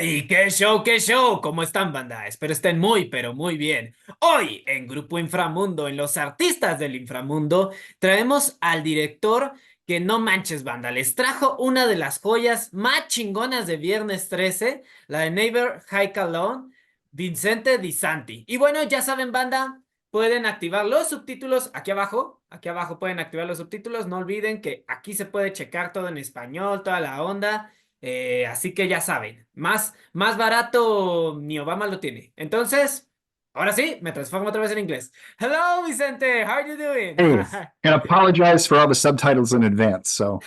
Y qué show, ¿cómo están, banda? Espero estén muy, pero muy bien. Hoy, en Grupo Inframundo, en Los Artistas del Inframundo, traemos al director que no manches, banda. Les trajo una de las joyas más chingonas de Viernes 13, la de Never Hike Alone, Vincente Disanti. Y bueno, ya saben, banda, pueden activar los subtítulos aquí abajo. Aquí abajo pueden activar los subtítulos. No olviden que aquí se puede checar todo en español, toda la onda. Así que ya saben, más barato ni Obama lo tiene. Entonces, ahora sí, me transformo otra vez en inglés. Hello, Vicente, how are you doing? Hey, and apologize for all the subtitles in advance. So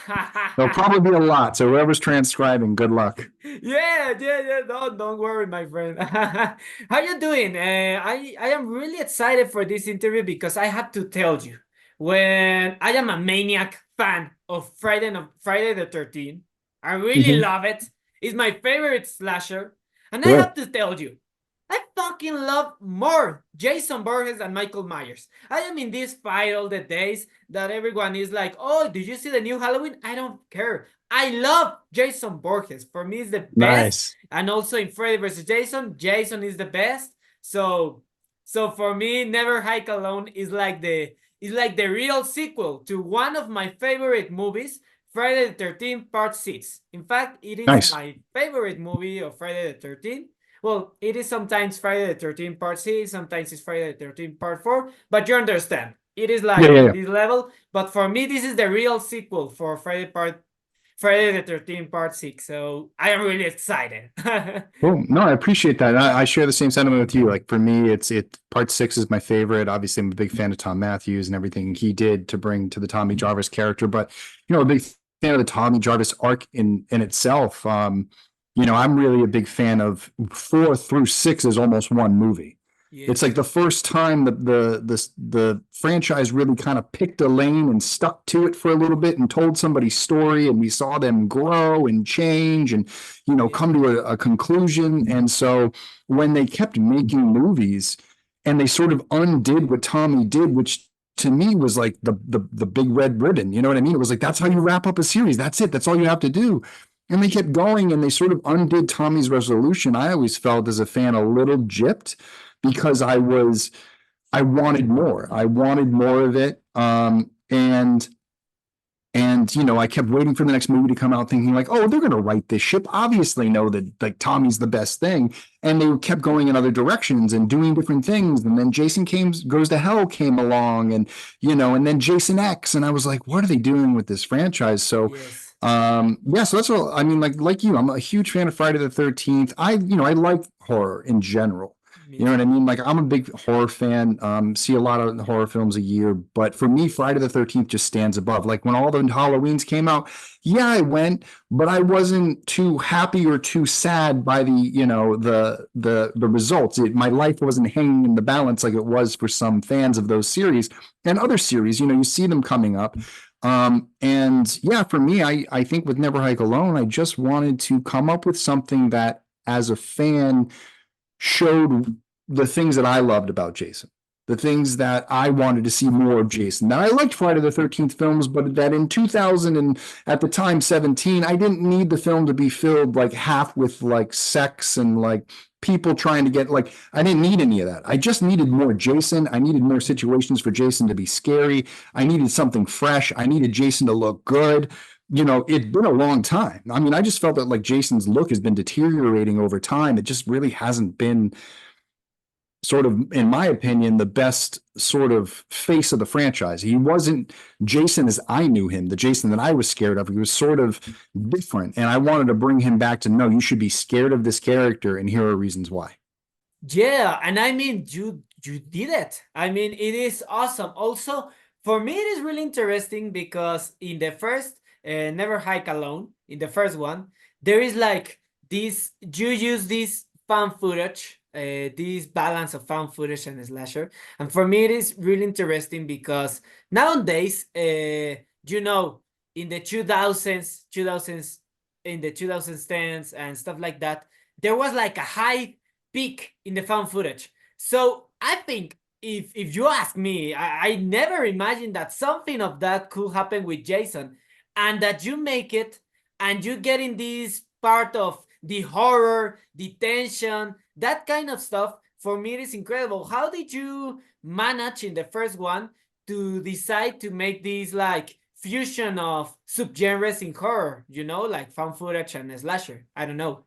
there'll probably be a lot. So whoever's transcribing, good luck. Yeah. Don't worry, my friend. How you doing? I am really excited for this interview because I have to tell you, when I am a maniac fan of Friday the 13th, I really Mhm. love it. It's my favorite slasher, and I Sure. have to tell you, I fucking love more Jason Borges than Michael Myers. I am in this fight all the days that everyone is like, oh, did you see the new Halloween? I don't care. I love Jason Borges. For me, it's the best. Nice. And also in Freddy versus Jason, Jason is the best. So for me, Never Hike Alone is like the real sequel to one of my favorite movies, Friday the 13th Part 6. In fact, it is Nice. my favorite movie of Friday the 13th. Well, it is sometimes Friday the 13th Part 6, sometimes it's Friday the 13th Part 4, but you understand. It is Yeah, like yeah, in yeah. this level, but for me, this is the real sequel for Friday the 13th Part 6, so I am really excited. Cool. No, I appreciate that. I share the same sentiment with you. Like for me, it's part six is my favorite. Obviously, I'm a big fan of Tom Matthews and everything he did to bring to the Tommy Jarvis character. But a big fan of the Tommy Jarvis arc in itself. I'm really a big fan of four through six is almost one movie. It's Yes. like the first time the franchise really kind of picked a lane and stuck to it for a little bit and told somebody's story, and we saw them grow and change and Yeah. come to a conclusion. And so when they kept making movies and they sort of undid what Tommy did, which to me was like the big red ribbon, you know what I mean? It was like that's how you Yes. wrap up a series. That's it. That's all you have to do. And they kept going and they sort of undid Tommy's resolution. I always felt as a fan a little gypped because I wanted more. I wanted more of it. And I kept waiting for the next movie to come out, thinking like, oh, they're going to write this ship. Obviously, know that like Tommy's the best thing, and they kept going in other directions and doing different things. And then Goes to Hell came along, and then Jason X, and I was like, what are they doing with this franchise? So, Yes. yeah, so that's what I mean. Like you, I'm a huge fan of Friday the 13th. I like horror in general. Me You know what I too. mean? Like I'm a big horror fan. See a lot of horror films a year, but for me, Friday the 13th just stands above. Like when all the Halloweens came out, yeah, I went, but I wasn't too happy or too sad by the results. My life wasn't hanging in the balance like it was for some fans of those series and other series. You see them coming up. And yeah, for me, I think with Never Hike Alone, I just wanted to come up with something that as a fan showed the things that I loved about Jason, the things that I wanted to see more of Jason. Now I liked Friday the 13th films, but that in 2000 and at the time 17, I didn't need the film to be filled like half with like sex and like people trying to get like I didn't need any of that. I just needed more Jason. I needed more situations for Jason to be scary. I needed something fresh. I needed Jason to look good. It'd been a long time. I mean, I just felt that like Jason's look has been deteriorating over time. It just really hasn't been sort of, in my opinion, the best sort of face of the franchise. He wasn't Jason as I knew him, the Jason that I was scared of. He was sort of different. And I wanted to bring him back to no, you should be scared of this character, and here are reasons why. Yeah, and I mean, you did it. I mean, it is awesome. Also, for me, it is really interesting because in the first Never Hike Alone, in the first one, there is like this. You use this fan footage, this balance of fan footage and slasher, and for me, it is really interesting because nowadays, in the 2000s, in the 2010s and stuff like that, there was like a high peak in the found footage. So I think if you ask me, I never imagined that something of that could happen with Jason, and that you make it and you get in this part of the horror, the tension, that kind of stuff. For me, it is incredible. How did you manage in the first one to decide to make this like fusion of subgenres in horror, like found footage and slasher? I don't know.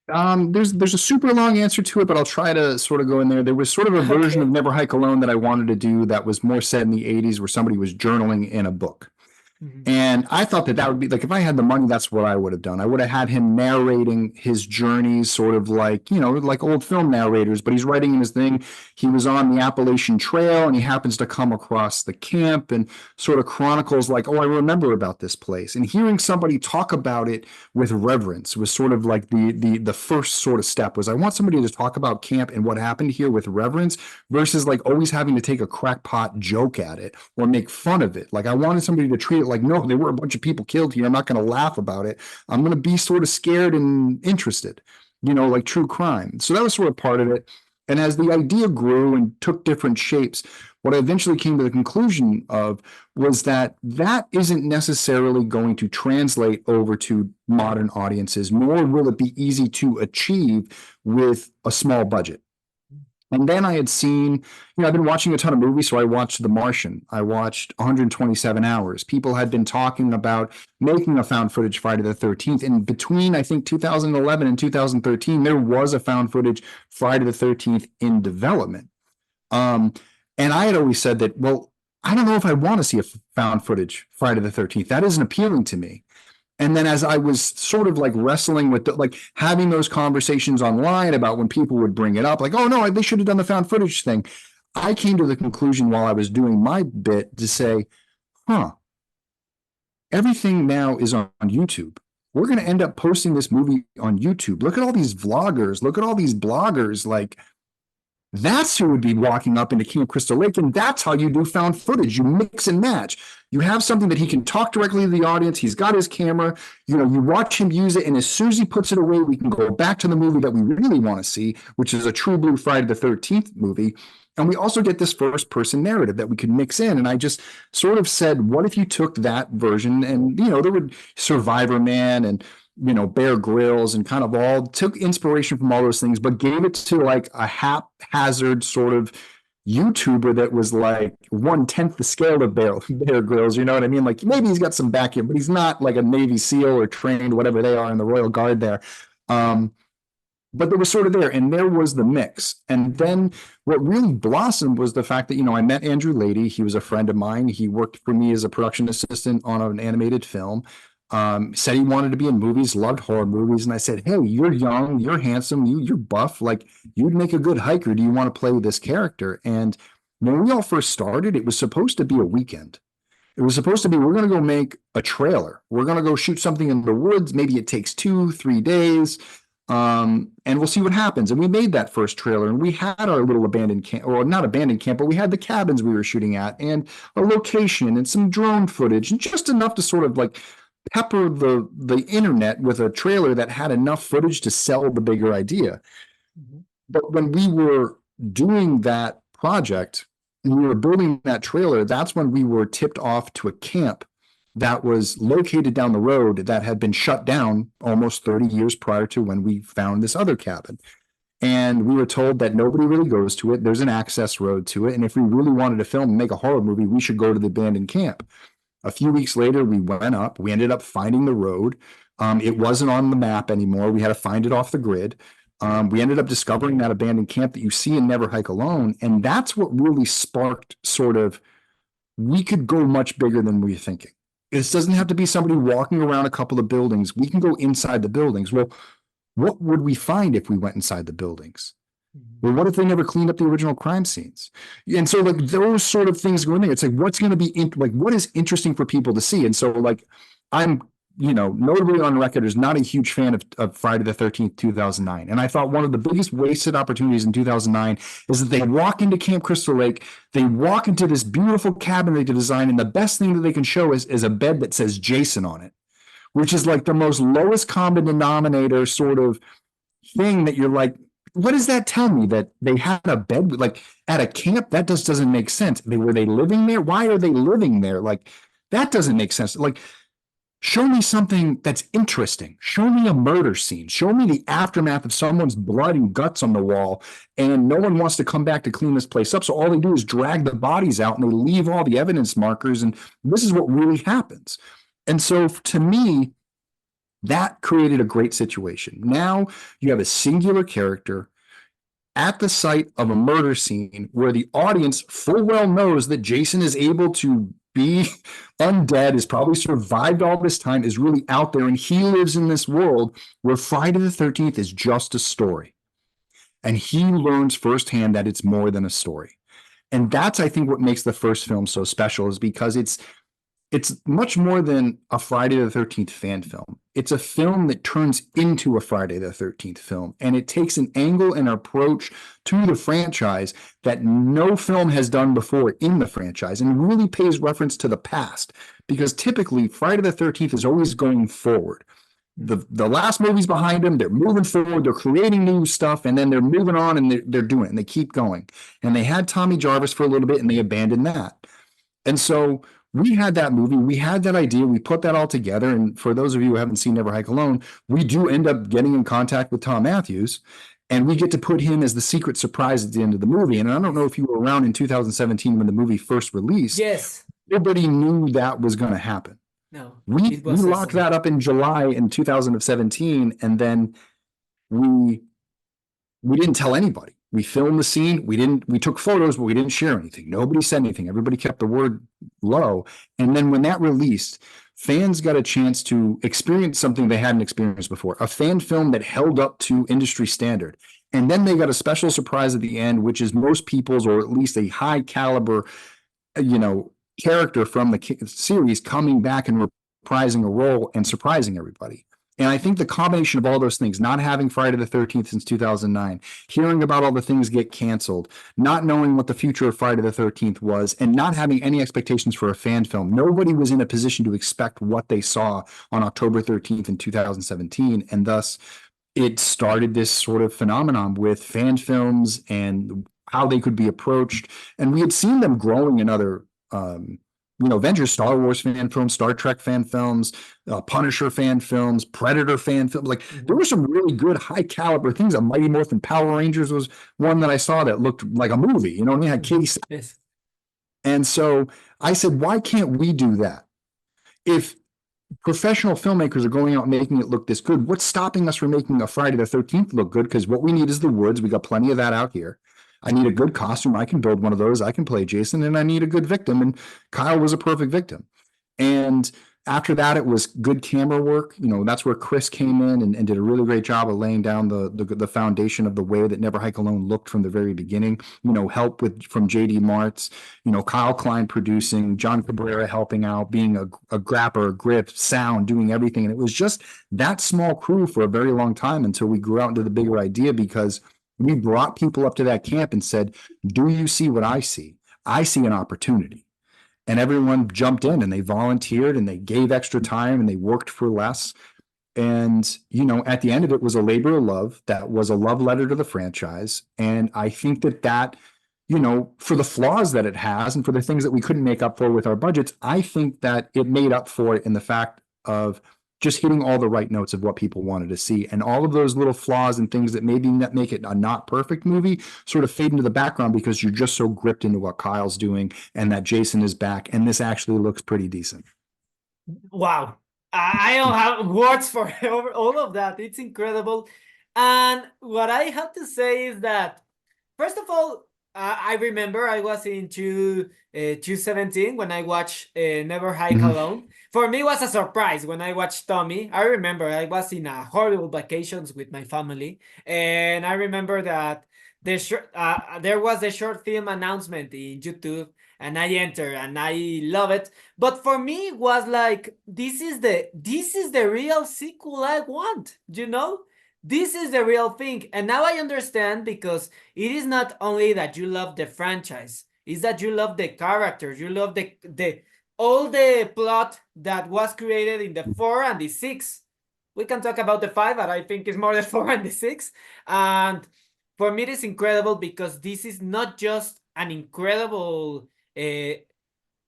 There's a super long answer to it, but I'll try to sort of go in there. There was sort of a version of Okay. Never Hike Alone that I wanted to do that was more set in the 80s where somebody was journaling in a book. Mhm. And I thought that would be like, if I had the money, that's what I would have done. I would have had him narrating his journeys, sort of like, like old film narrators, but he's writing in his thing. He was on the Appalachian Trail and he happens to come across the camp and sort of chronicles like, oh, I remember about this place. And hearing somebody talk about it with reverence was sort of like the first sort of step. Was I want somebody to talk about camp and what happened here with reverence versus like always having to take a crackpot joke at it or make fun of it. Like I wanted somebody to treat it like, no, there were a bunch of people killed here. I'm not going to laugh about it. I'm going to be sort of scared and interested, like true crime. So that was sort of part of it. And as the idea grew and took different shapes, what I eventually came to the conclusion of was that that isn't necessarily going to translate over to modern audiences, nor will it be easy to achieve with a small budget. And then I had seen, I've been watching a ton of movies. So I watched The Martian. I watched 127 Hours. People had been talking about making a found footage Friday the 13th. And between, I think, 2011 and 2013, there was a found footage Friday the 13th in development. And I had always said that, well, I don't know if I want to see a found footage Friday the 13th. That isn't appealing to me. And then as I was sort of like wrestling with like having those conversations online about when people would bring it up, like, oh no, they should have done the found footage thing. I came to the conclusion while I was doing my bit to say, everything now is on YouTube. We're going to end up posting this movie on YouTube. Look at all these vloggers. Look at all these bloggers. Like, that's who would be walking up into Camp Crystal Lake, and that's how you do found footage. You mix and match. You have something that he can talk directly to the audience. He's got his camera. You watch him use it, and as soon as he puts it away, we can go back to the movie that we really want to see, which is a true blue Friday the 13th movie. And we also get this first-person narrative that we could mix in. And I just sort of said, what if you took that version and, there would Survivor Man and Bear Grylls and kind of all took inspiration from all those things, but gave it to like a haphazard sort of YouTuber that was like 1/10 the scale of Bear Grylls. You know what I mean? Like maybe he's got some back end, but he's not like a Navy SEAL or trained, whatever they are in the Royal Guard there. But they were sort of there, and there was the mix. And then what really blossomed was the fact that, I met Andrew Lady. He was a friend of mine. He worked for me as a production assistant on an animated film. Said he wanted to be in movies, loved horror movies. And I said, hey, you're young, you're handsome, you're buff, like you'd make a good hiker. Do you want to play with this character? And when we all first started, it was supposed to be a weekend. It was supposed to be, we're going to go make a trailer. We're going to go shoot something in the woods. Maybe it takes 2-3 days. And we'll see what happens. And we made that first trailer, and we had our little abandoned camp, or not abandoned camp, but we had the cabins we were shooting at and a location and some drone footage and just enough to sort of like pepper the internet with a trailer that had enough footage to sell the bigger idea. Mm-hmm. But when we were doing that project and we were building that trailer, that's when we were tipped off to a camp that was located down the road that had been shut down almost 30 years prior to when we found this other cabin. And we were told that nobody really goes to it. There's an access road to it. And if we really wanted to film and make a horror movie, we should go to the abandoned camp. A few weeks later, we went up. We ended up finding the road. It wasn't on the map anymore. We had to find it off the grid. We ended up discovering that abandoned camp that you see in Never Hike Alone. And that's what really sparked sort of, we could go much bigger than we were thinking. This doesn't have to be somebody walking around a couple of buildings. We can go inside the buildings. Well, what would we find if we went inside the buildings? Well, what if they never cleaned up the original crime scenes? And so like those sort of things go in there. It's like, what's going to be like, what is interesting for people to see? And so like, I'm, notably on record as not a huge fan of Friday the 13th, 2009. And I thought one of the biggest wasted opportunities in 2009 is that they walk into Camp Crystal Lake, they walk into this beautiful cabin they designed, and the best thing that they can show is a bed that says Jason on it, which is like the most lowest common denominator sort of thing that you're like, what does that tell me? That they had a bed like at a camp? That just doesn't make sense. Were they living there? Why are they living there? Like that doesn't make sense. Like Show me something that's interesting. Show me a murder scene. Show me the aftermath of someone's blood and guts on the wall, and no one wants to come back to clean this place up. So all they do is drag the bodies out and they leave all the evidence markers. And this is what really happens. And so to me, that created a great situation. Now you have a singular character at the site of a murder scene where the audience full well knows that Jason is able to be undead, has probably survived all this time, is really out there, and he lives in this world where Friday the 13th is just a story. And he learns firsthand that it's more than a story. And that's, I think, what makes the first film so special, is because it's much more than a Friday the 13th fan film. It's a film that turns into a Friday the 13th film, and it takes an angle and approach to the franchise that no film has done before in the franchise, and really pays reference to the past, because typically Friday the 13th is always going forward. The last movie's behind them, they're moving forward, they're creating new stuff, and then they're moving on and they're doing it, and they keep going. And they had Tommy Jarvis for a little bit, and they abandoned that. And so we had that movie, we had that idea, we put that all together. And for those of you who haven't seen Never Hike Alone, we do end up getting in contact with Tom Matthews, and we get to put him as the secret surprise at the end of the movie. And I don't know if you were around in 2017 when the movie first released. Yes. Nobody knew that was going to happen. No. We locked that up in July in 2017, and then we didn't tell anybody. We filmed the scene. We took photos, but we didn't share anything. Nobody said anything. Everybody kept the word low. And then when that released, fans got a chance to experience something they hadn't experienced before, a fan film that held up to industry standard. And then they got a special surprise at the end, which is most people's, or at least a high caliber, character from the series coming back and reprising a role and surprising everybody. And I think the combination of all those things, not having Friday the 13th since 2009, hearing about all the things get canceled, not knowing what the future of Friday the 13th was, and not having any expectations for a fan film. Nobody was in a position to expect what they saw on October 13th in 2017. And thus, it started this sort of phenomenon with fan films and how they could be approached. And we had seen them growing in other Avengers, Star Wars fan films, Star Trek fan films, Punisher fan films, Predator fan films. Like, there were some really good high caliber things. Mighty Morphin Power Rangers was one that I saw that looked like a movie. You know what I mean? Had Katie. Yes. And so I said, why can't we do that? If professional filmmakers are going out and making it look this good, what's stopping us from making a Friday the 13th look good? Because what we need is the woods. We got plenty of that out here. I need a good costume. I can build one of those. I can play Jason, and I need a good victim. And Kyle was a perfect victim. And after that, it was good camera work. That's where Chris came in and did a really great job of laying down the foundation of the way that Never Hike Alone looked from the very beginning. Help from JD Martz, Kyle Klein producing, John Cabrera helping out, being a grapper, grip, sound, doing everything. And it was just that small crew for a very long time until we grew out into the bigger idea, because we brought people up to that camp and said, do you see what I see? I see an opportunity. And everyone jumped in and they volunteered and they gave extra time and they worked for less. And, at the end of it was a labor of love that was a love letter to the franchise. And I think that, for the flaws that it has and for the things that we couldn't make up for with our budgets, I think that it made up for it in the fact of just hitting all the right notes of what people wanted to see. And all of those little flaws and things that maybe make it a not perfect movie sort of fade into the background, because you're just so gripped into what Kyle's doing and that Jason is back. And this actually looks pretty decent. Wow. I don't have words for all of that. It's incredible. And what I have to say is that, first of all, I remember I was in 2017 when I watched Never Hike Alone. For me, it was a surprise when I watched Tommy. I remember I was in a horrible vacations with my family, and I remember that there was a short film announcement in YouTube, and I entered and I love it. But for me, it was like, this is the real sequel I want, This is the real thing. And now I understand, because it is not only that you love the franchise, it's that you love the characters, you love the all the plot that was created in the 4 and the 6. We can talk about the 5, but I think it's more the 4 and the 6. And for me, it is incredible, because this is not just an incredible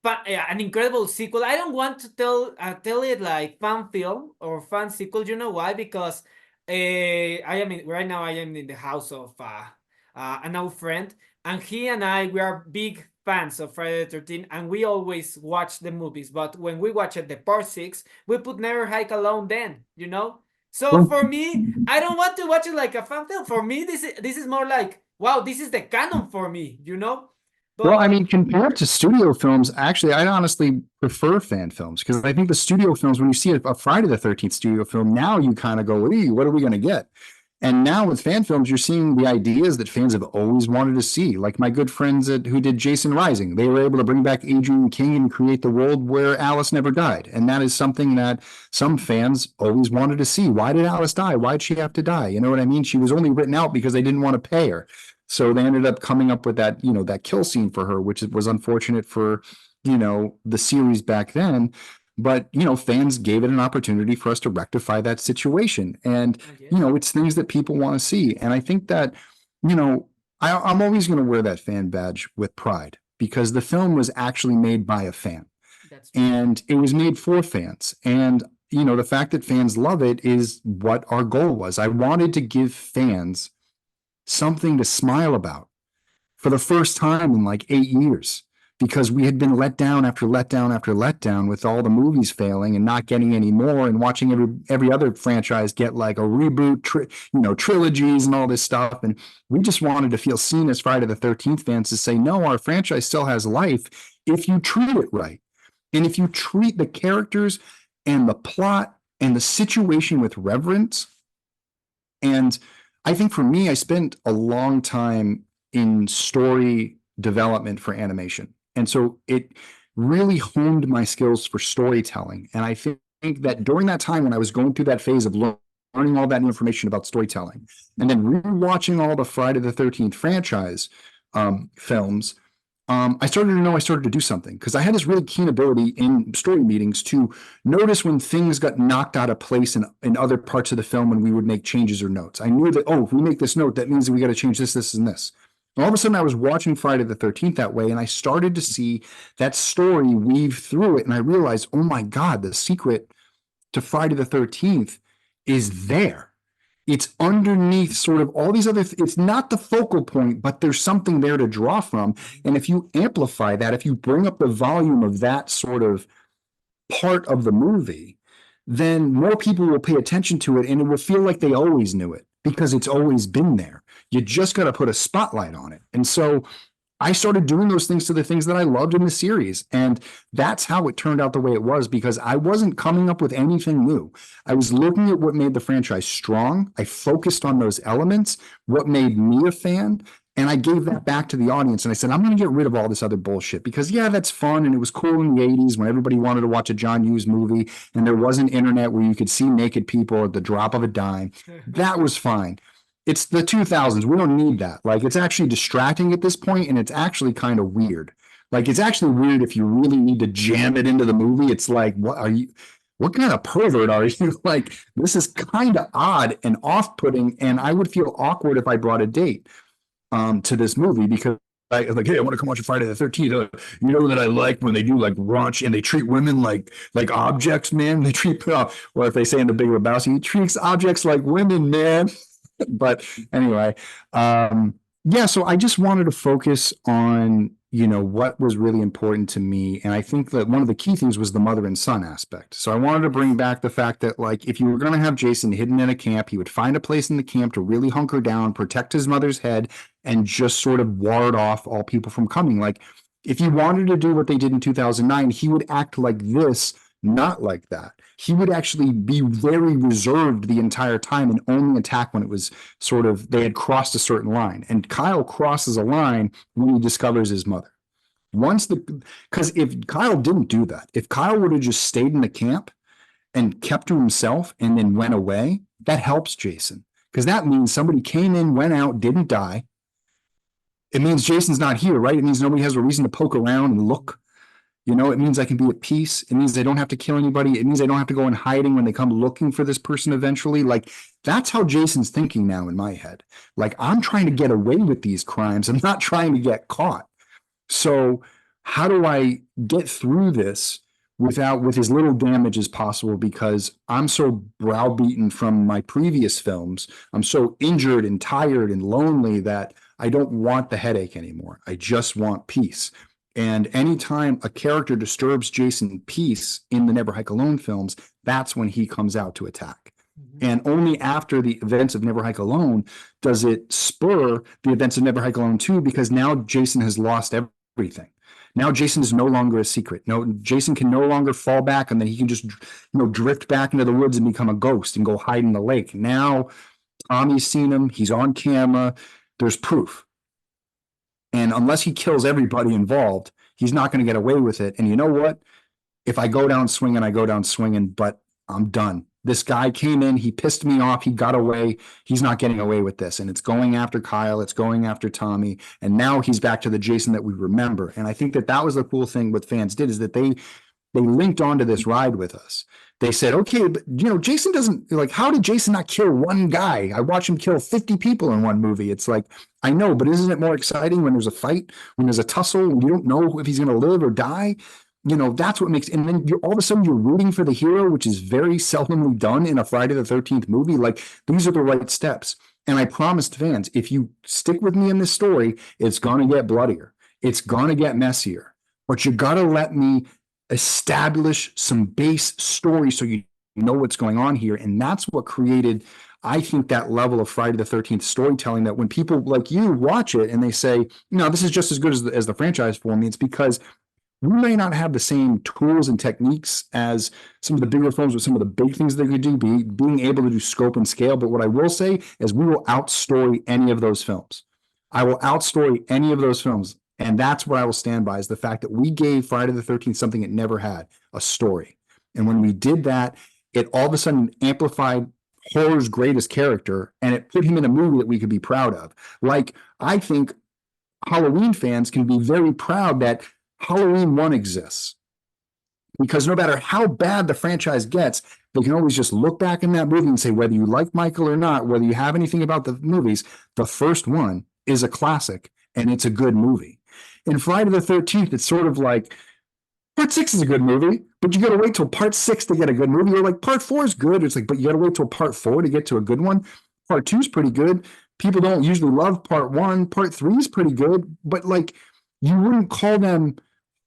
an incredible sequel. I don't want to tell it like fan film or fan sequel. You know why? Because right now I am in the house of an old friend, and he and we are big fans of Friday the 13th, and we always watch the movies. But when we watch it, the part six, we put Never Hike Alone. Then So Well, for me, I don't want to watch it like a fan film. For me, this is more like, wow, this is the canon for me. well, I But mean, compared to studio films, actually, I honestly prefer fan films because I think the studio films, when you see a Friday the 13th studio film, now you kind of go, "Ee, what are we going to get?" And now with fan films, you're seeing the ideas that fans have always wanted to see. Like my good friends who did Jason Rising, they were able to bring back Adrian King and create the world where Alice never died. And that is something that some fans always wanted to see. Why did Alice die? Why'd she have to die? You know what I mean? She was only written out because they didn't want to pay her. So they ended up coming up with that, that kill scene for her, which was unfortunate for, the series back then. But, fans gave it an opportunity for us to rectify that situation. And, yes. it's things that people want to see. And I think that, I'm always going to wear that fan badge with pride because the film was actually made by a fan. That's true. And it was made for fans. And, the fact that fans love it is what our goal was. I wanted to give fans something to smile about for the first time in like 8 years because we had been let down after letdown after letdown with all the movies failing and not getting any more and watching every other franchise get like a reboot, trilogies and all this stuff. And we just wanted to feel seen as Friday the 13th fans to say, no, our franchise still has life if you treat it right. And if you treat the characters and the plot and the situation with reverence. And I think for me, I spent a long time in story development for animation. And so it really honed my skills for storytelling. And I think that during that time when I was going through that phase of learning all that information about storytelling and then rewatching all the Friday the 13th franchise films, I started to know I started to do something because I had this really keen ability in story meetings to notice when things got knocked out of place in other parts of the film when we would make changes or notes. I knew that, if we make this note, that means that we got to change this, this, and this. And all of a sudden, I was watching Friday the 13th that way, and I started to see that story weave through it. And I realized, oh my God, the secret to Friday the 13th is there. It's underneath sort of all these other, it's not the focal point, but there's something there to draw from. And if you amplify that, if you bring up the volume of that sort of part of the movie, then more people will pay attention to it and it will feel like they always knew it because it's always been there. You just got to put a spotlight on it. And so I started doing those things to the things that I loved in the series. And that's how it turned out the way it was because I wasn't coming up with anything new. I was looking at what made the franchise strong. I focused on those elements, what made me a fan. And I gave that back to the audience. And I said, I'm going to get rid of all this other bullshit because, yeah, that's fun. And it was cool in the 80s when everybody wanted to watch a John Hughes movie and there wasn't internet where you could see naked people at the drop of a dime. That was fine. It's the 2000s. We don't need that. Like, it's actually distracting at this point, and it's actually kind of weird. Like, it's actually weird if you really need to jam it into the movie. It's like, what kind of pervert are you? Like, this is kind of odd and off-putting, and I would feel awkward if I brought a date to this movie because I was like, hey, I want to come watch a Friday the 13th. You know that I like when they do like raunch and they treat women like objects, man. They treat, or if they say in The Big Lebowski, he treats objects like women, man. But anyway, so I just wanted to focus on, what was really important to me. And I think that one of the key things was the mother and son aspect. So I wanted to bring back the fact that, like, if you were going to have Jason hidden in a camp, he would find a place in the camp to really hunker down, protect his mother's head, and just sort of ward off all people from coming. Like, if he wanted to do what they did in 2009, he would act like this, not like that. He would actually be very reserved the entire time and only attack when it was sort of, they had crossed a certain line. And Kyle crosses a line when he discovers his mother. Because if Kyle didn't do that, if Kyle would have just stayed in the camp and kept to himself and then went away, that helps Jason. Because that means somebody came in, went out, didn't die. It means Jason's not here, right? It means nobody has a reason to poke around and look. It means I can be at peace. It means I don't have to kill anybody. It means I don't have to go in hiding when they come looking for this person eventually. Like, that's how Jason's thinking now in my head. Like, I'm trying to get away with these crimes. I'm not trying to get caught. So how do I get through this with as little damage as possible, because I'm so browbeaten from my previous films. I'm so injured and tired and lonely that I don't want the headache anymore. I just want peace. And anytime a character disturbs Jason's peace in the Never Hike Alone films, that's when he comes out to attack. And only after the events of Never Hike Alone does it spur the events of Never Hike Alone 2, because now Jason has lost everything. Now Jason is no longer a secret. No, Jason can no longer fall back, and then he can just, drift back into the woods and become a ghost and go hide in the lake. Now Tommy's seen him. He's on camera. There's proof. And unless he kills everybody involved, he's not going to get away with it. And you know what? If I go down swinging, I go down swinging, but I'm done. This guy came in, he pissed me off, he got away. He's not getting away with this. And it's going after Kyle, it's going after Tommy. And now he's back to the Jason that we remember. And I think that was the cool thing what fans did, is that they linked onto this ride with us. They said, okay, but Jason doesn't, like, how did Jason not kill one guy? I watched him kill 50 people in one movie. It's like, I know, but isn't it more exciting when there's a fight, when there's a tussle, when you don't know if he's going to live or die? That's what makes, and then all of a sudden you're rooting for the hero, which is very seldomly done in a Friday the 13th movie. Like, these are the right steps. And I promised fans, if you stick with me in this story, it's going to get bloodier. It's going to get messier, but you got to let me establish some base story so you know what's going on here. And that's what created, I think, that level of Friday the 13th storytelling, that when people like you watch it and they say, no, this is just as good as the franchise for me, it's because we may not have the same tools and techniques as some of the bigger films with some of the big things they could do, being able to do scope and scale. But what I will say is we will outstory any of those films. I will outstory any of those films. And that's what I will stand by, is the fact that we gave Friday the 13th something it never had, a story. And when we did that, it all of a sudden amplified horror's greatest character, and it put him in a movie that we could be proud of. Like, I think Halloween fans can be very proud that Halloween 1 exists, because no matter how bad the franchise gets, they can always just look back in that movie and say, whether you like Michael or not, whether you have anything about the movies, the first one is a classic and it's a good movie. In Friday the 13th, it's sort of like, Part 6 is a good movie, but you got to wait till Part 6 to get a good movie. Or like, Part 4 is good. It's like, but you got to wait till Part 4 to get to a good one. Part 2 is pretty good. People don't usually love Part 1. Part 3 is pretty good, but like, you wouldn't call them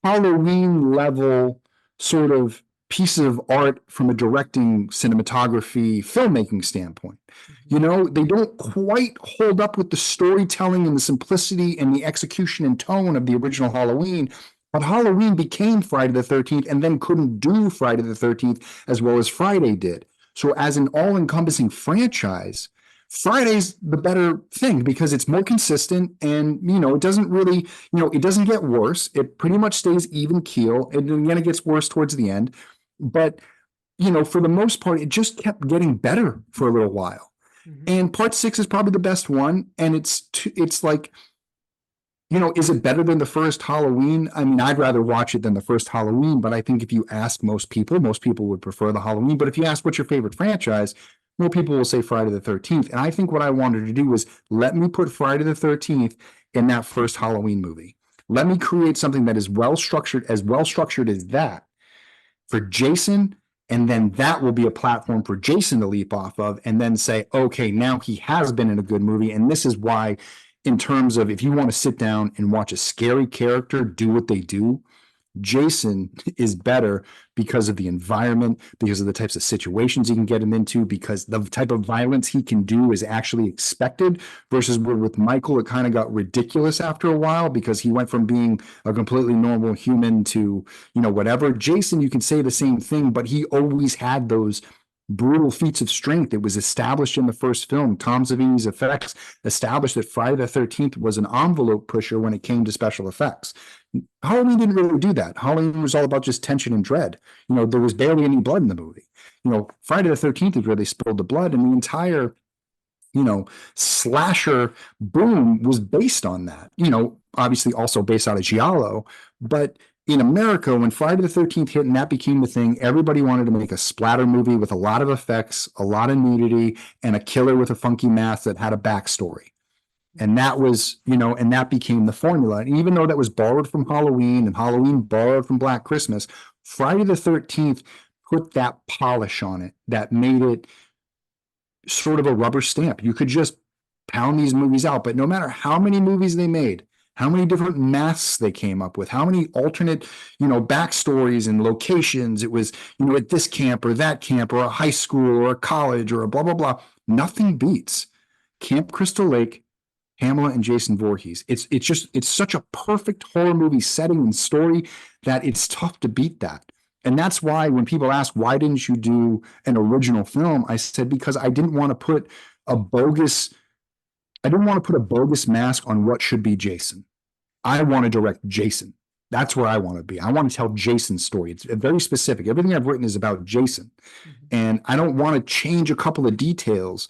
Halloween level sort of pieces of art from a directing, cinematography, filmmaking standpoint. They don't quite hold up with the storytelling and the simplicity and the execution and tone of the original Halloween. But Halloween became Friday the 13th and then couldn't do Friday the 13th as well as Friday did. So as an all-encompassing franchise, Friday's the better thing, because it's more consistent, and it doesn't really, it doesn't get worse. It pretty much stays even keel, and then it gets worse towards the end. But for the most part, it just kept getting better for a little while. And Part 6 is probably the best one, and it's like, is it better than the first Halloween? I mean, I'd rather watch it than the first Halloween, but I think if you ask most people would prefer the Halloween. But if you ask what's your favorite franchise, more people will say Friday the 13th. And I think what I wanted to do was let me put Friday the 13th in that first Halloween movie. Let me create something that is well structured as that for Jason. And then that will be a platform for Jason to leap off of and then say, okay, now he has been in a good movie. And this is why, in terms of, if you want to sit down and watch a scary character do what they do, Jason is better because of the environment, because of the types of situations he can get him into, because the type of violence he can do is actually expected, versus where with Michael, it kind of got ridiculous after a while because he went from being a completely normal human to, whatever. Jason, you can say the same thing, but he always had those brutal feats of strength. It was established in the first film. Tom Savini's effects established that Friday the 13th was an envelope pusher when it came to special effects. Halloween didn't really do that. Halloween was all about just tension and dread. There was barely any blood in the movie. Friday the 13th is where they spilled the blood, and the entire, slasher boom was based on that. Obviously also based out of Giallo, but in America, when Friday the 13th hit and that became the thing, everybody wanted to make a splatter movie with a lot of effects, a lot of nudity, and a killer with a funky mask that had a backstory. And that was, and that became the formula. And even though that was borrowed from Halloween and Halloween borrowed from Black Christmas, Friday the 13th put that polish on it that made it sort of a rubber stamp. You could just pound these movies out, but no matter how many movies they made, how many different masks they came up with, how many alternate, backstories and locations, it was, at this camp or that camp or a high school or a college or a blah, blah, blah. Nothing beats Camp Crystal Lake, Pamela and Jason Voorhees. It's such a perfect horror movie setting and story that it's tough to beat that. And that's why when people ask, why didn't you do an original film? I said, because I didn't want to put a bogus mask on what should be Jason. I want to direct Jason. That's where I want to be. I want to tell Jason's story. It's very specific. Everything I've written is about Jason. And I don't want to change a couple of details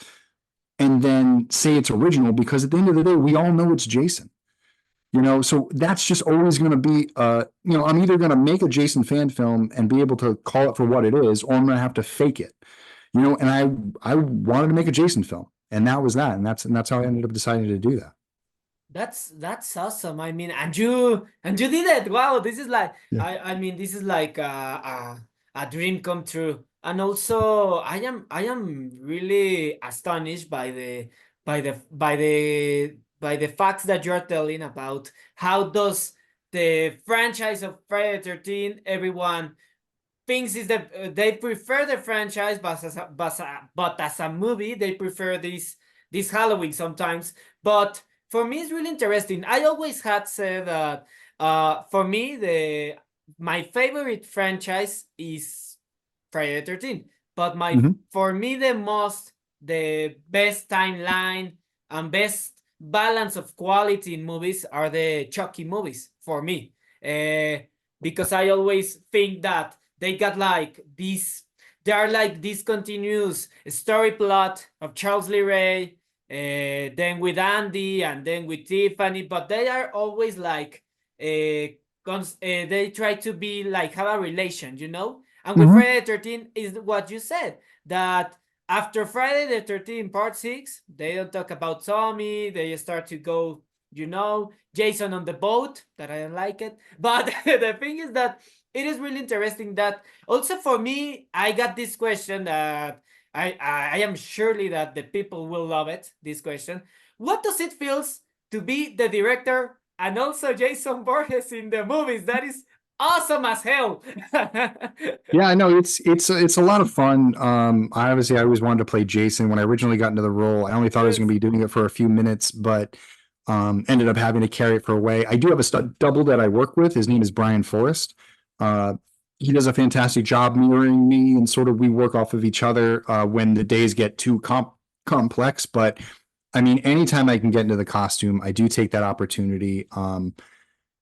and then say it's original, because at the end of the day, we all know it's Jason. So that's just always going to be, I'm either going to make a Jason fan film and be able to call it for what it is, or I'm going to have to fake it, and I wanted to make a Jason film, and that was that. And that's how I ended up deciding to do that. That's awesome. I mean, and you did it. Wow, this is like, Yeah. I mean, this is like a dream come true. And also, I am really astonished by the facts that you're telling about how does the franchise of Friday the 13th, everyone thinks is that they prefer the franchise, but as a movie, they prefer this Halloween sometimes. But for me, it's really interesting. I always had said that for me, my favorite franchise is Friday the 13th. But for me, the best timeline and best balance of quality in movies are the Chucky movies for me. Because I always think that they got they are like this continuous story plot of Charles Lee Ray, then with Andy, and then with Tiffany, but they are always like, they try to be like, have a relation, And with Friday the 13th is what you said, that after Friday the 13th part 6, they don't talk about Tommy, they start to go, Jason on the boat, that I don't like it. But the thing is that it is really interesting that also for me, I got this question that I am surely that the people will love it, this question. What does it feels to be the director and also Jason Borges in the movies? That is awesome as hell. Yeah, I know it's a lot of fun. I always wanted to play Jason. When I originally got into the role, I only thought I was going to be doing it for a few minutes, but ended up having to carry it for a way. I do have a stunt double that I work with. His name is Brian Forrest. He does a fantastic job mirroring me, and sort of we work off of each other when the days get too complex. But I mean, anytime I can get into the costume, I do take that opportunity.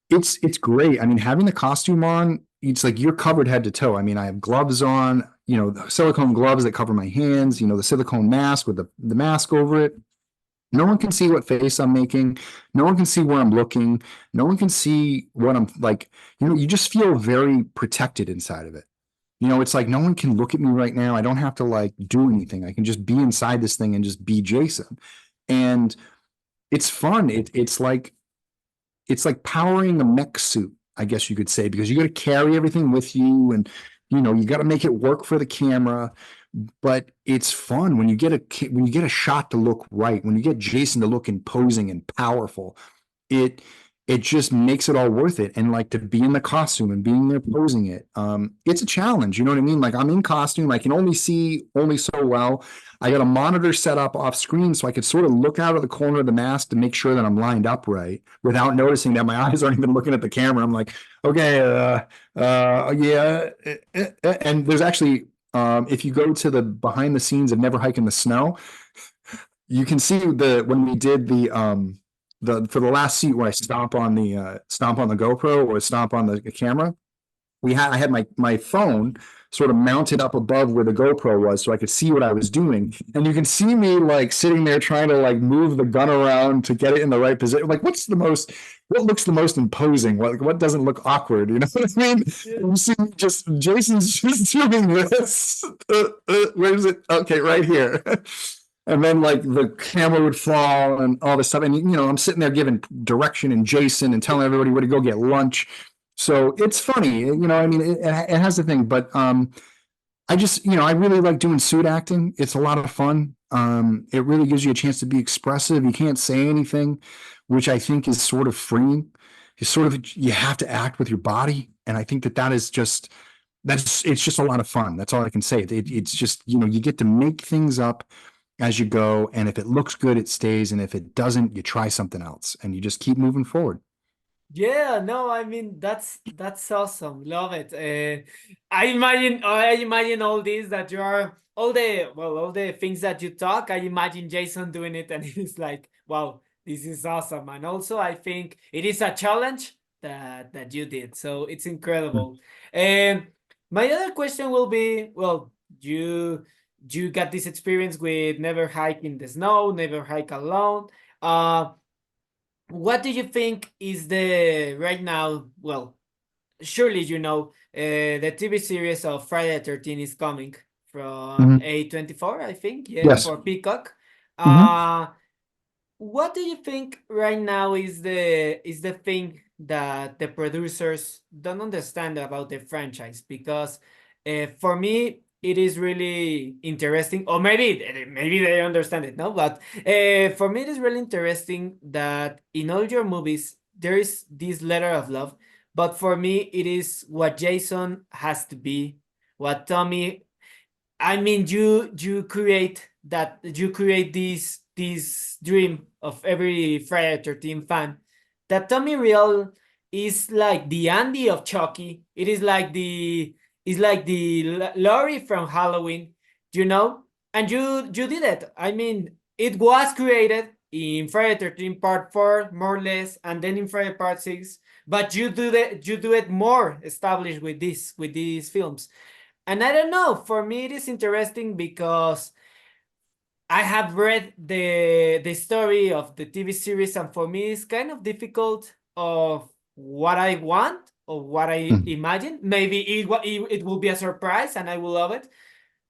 It's great. I mean, having the costume on, it's like you're covered head to toe. I mean, I have gloves on, the silicone gloves that cover my hands, the silicone mask with the mask over it. No one can see what face I'm making. No one can see where I'm looking. No one can see what I'm like. You just feel very protected inside of it. It's like no one can look at me right now. I don't have to like do anything. I can just be inside this thing and just be Jason. And it's fun. It's like powering a mech suit, I guess you could say, because you got to carry everything with you, and you got to make it work for the camera. But it's fun when you get a shot to look right, when you get Jason to look imposing and powerful. It just makes it all worth it. And like to be in the costume and being there posing it, it's a challenge. You know what I mean? Like I'm in costume, I can only see so well. I got a monitor set up off screen so I could sort of look out of the corner of the mask to make sure that I'm lined up right without noticing that my eyes aren't even looking at the camera. I'm like, okay, yeah. And there's actually, if you go to the behind the scenes of Never Hike in the Snow, you can see when we did for the last seat where I stomp on the GoPro or stomp on the camera, I had my phone sort of mounted up above where the GoPro was so I could see what I was doing. And you can see me like sitting there trying to like move the gun around to get it in the right position. Like what looks the most imposing? What doesn't look awkward? You know what I mean? Yeah. You see Jason's just doing this. Where is it? Okay, right here. and then like the camera would fall and all this stuff. And I'm sitting there giving direction and Jason and telling everybody where to go get lunch. So it's funny, I mean, it has the thing, but I just, I really like doing suit acting. It's a lot of fun. It really gives you a chance to be expressive. You can't say anything, which I think is sort of freeing. You have to act with your body. And I think that is just, it's just a lot of fun. That's all I can say. It's just, you get to make things up as you go. And if it looks good, it stays. And if it doesn't, you try something else and you just keep moving forward. Yeah, no, I mean that's awesome. Love it. I imagine all this that you are all the things that you talk. I imagine Jason doing it, and it's like, wow, this is awesome. And also, I think it is a challenge that you did, so it's incredible. And my other question will be, well, you got this experience with never hike in the snow, never hike alone. What do you think is the right now? Well, surely the TV series of Friday the 13th is coming from Mhm. A24, I think, yeah, Yes. for Peacock. Mhm. What do you think right now is the thing that the producers don't understand about the franchise? Because for me, it is really interesting, or maybe they understand it, no? But for me, it is really interesting that in all your movies there is this letter of love, but for me, it is what Jason has to be, what Tommy. I mean, you create this dream of every Friday the 13th fan that Tommy Real is like the Andy of Chucky. It is like the Laurie from Halloween, you know? And you did it. I mean, it was created in Friday the 13th Part 4, more or less, and then in Friday Part 6. But you do it more established with these films. And I don't know, for me it is interesting because I have read the story of the TV series, and for me it's kind of difficult of what I want or what I Mhm. imagine. Maybe it will be a surprise and I will love it.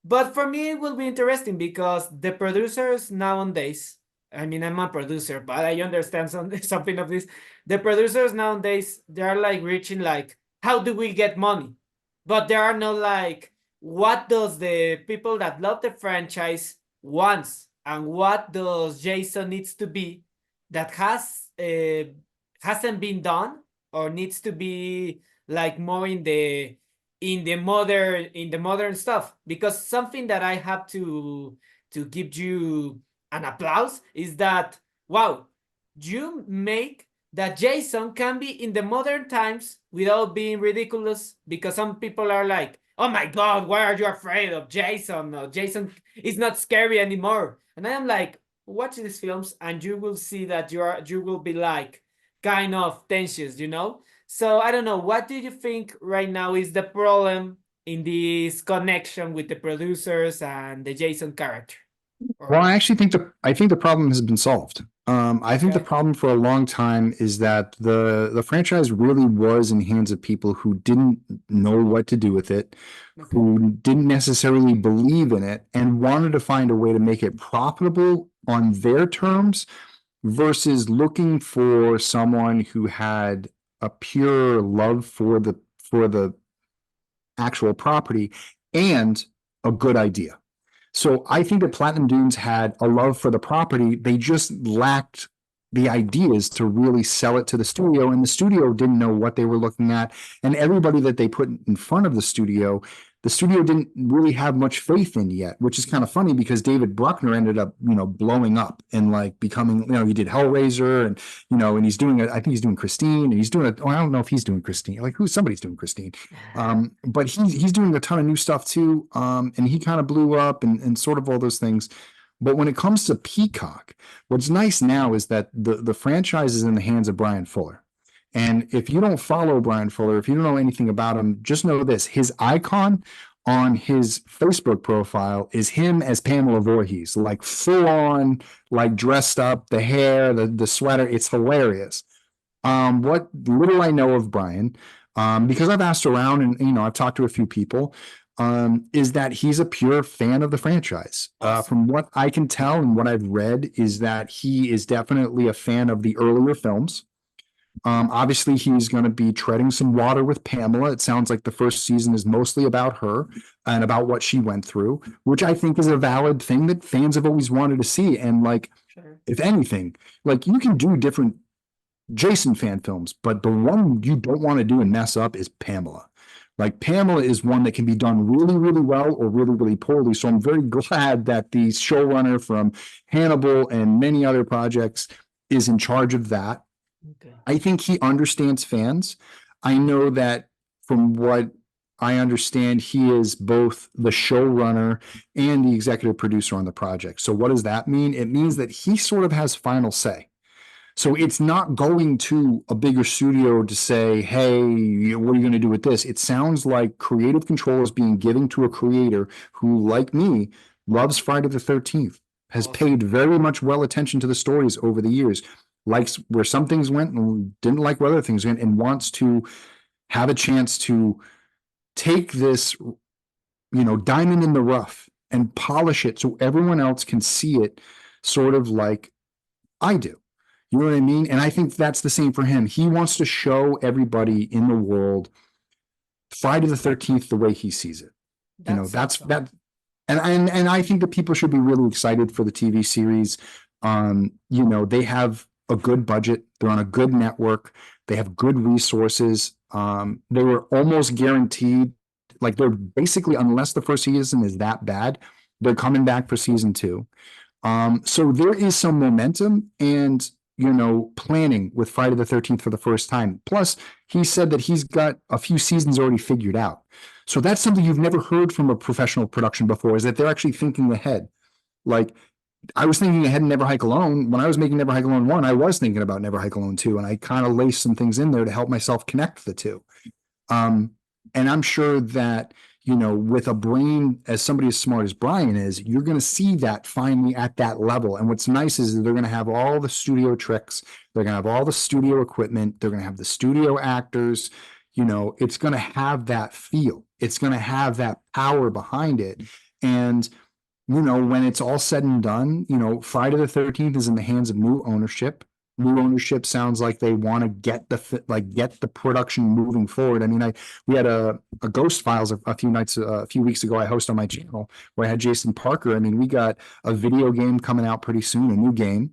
But for me it will be interesting because the producers nowadays, I mean, I'm a producer, but I understand something of this. The producers nowadays, they are like reaching like, how do we get money? But there are no like, what does the people that love the franchise wants, and what does Jason needs to be that hasn't been done or needs to be like more in the modern stuff. Because something that I have to give you an applause is that, wow, you make that Jason can be in the modern times without being ridiculous, because some people are like, oh my god, why are you afraid of Jason? No, Jason is not scary anymore. And I am like, watch these films and you will see that you will be like kind of tensions, So I don't know, what do you think right now is the problem in this connection with the producers and the Jason character? Well, Or I actually think the problem has been solved. I think the okay, problem for a long time is that the franchise really was in hands of people who didn't know what to do with it, okay, who didn't necessarily believe in it, and wanted to find a way to make it profitable on their terms versus looking for someone who had a pure love for the actual property and a good idea. So I think that Platinum Dunes had a love for the property. They just lacked the ideas to really sell it to the studio, and the studio didn't know what they were looking at. And everybody that they put in front of the studio didn't really have much faith in yet, which is kind of funny because David Bruckner ended up, blowing up and like becoming, he did Hellraiser and, and I think he's doing Christine and he's doing it. Oh, I don't know if he's doing Christine. Like somebody's doing Christine. But he's doing a ton of new stuff too. And he kind of blew up and sort of all those things. But when it comes to Peacock, what's nice now is that the franchise is in the hands of Brian Fuller. And if you don't follow Brian Fuller, if you don't know anything about him, just know this: his icon on his Facebook profile is him as Pamela Voorhees, like full on, like dressed up, the hair, the sweater. It's hilarious. What little I know of Brian, because I've asked around and I've talked to a few people. is that he's a pure fan of the franchise. Awesome. From what I can tell and what I've read is that he is definitely a fan of the earlier films. Obviously, he's going to be treading some water with Pamela. It sounds like the first season is mostly about her and about what she went through, which I think is a valid thing that fans have always wanted to see. And like, Sure. if anything, like you can do different Jason fan films, but the one you don't want to do and mess up is Pamela. Like Pamela is one that can be done really, really well or really, really poorly. So I'm very glad that the showrunner from Hannibal and many other projects is in charge of that. Okay. I think he understands fans. I know that from what I understand, he is both the showrunner and the executive producer on the project. So what does that mean? It means that he sort of has final say. So it's not going to a bigger studio to say, hey, what are you going to do with this? It sounds like creative control is being given to a creator who, like me, loves Friday the 13th, has Awesome. paid very much well attention to the stories over the years, likes where some things went and didn't like where other things went, and wants to have a chance to take this, diamond in the rough and polish it so everyone else can see it sort of like I do. You know what I mean? And I think that's the same for him. He wants to show everybody in the world Friday the 13th the way he sees it. That's That's awesome. that. And I think that people should be really excited for the TV series. They have a good budget. They're on a good network. They have good resources. They were almost guaranteed, like they're basically, unless the first season is that bad, they're coming back for season 2. So there is some momentum and planning with Friday the 13th for the first time. Plus, he said that he's got a few seasons already figured out. So that's something you've never heard from a professional production before, is that they're actually thinking ahead. Like I was thinking ahead in Never Hike Alone. When I was making Never Hike Alone 1, I was thinking about Never Hike Alone 2, and I kind of laced some things in there to help myself connect the two. And I'm sure that, with a brain as somebody as smart as Brian is, you're going to see that finally at that level. And what's nice is they're going to have all the studio tricks. They're going to have all the studio equipment. They're going to have the studio actors. It's going to have that feel. It's going to have that power behind it. And, when it's all said and done, Friday the 13th is in the hands of new ownership. New ownership sounds like they want to get the production moving forward. I mean, we had a Ghost Files a few weeks ago I hosted on my channel where I had Jason Parker. I mean, we got a video game coming out pretty soon, a new game.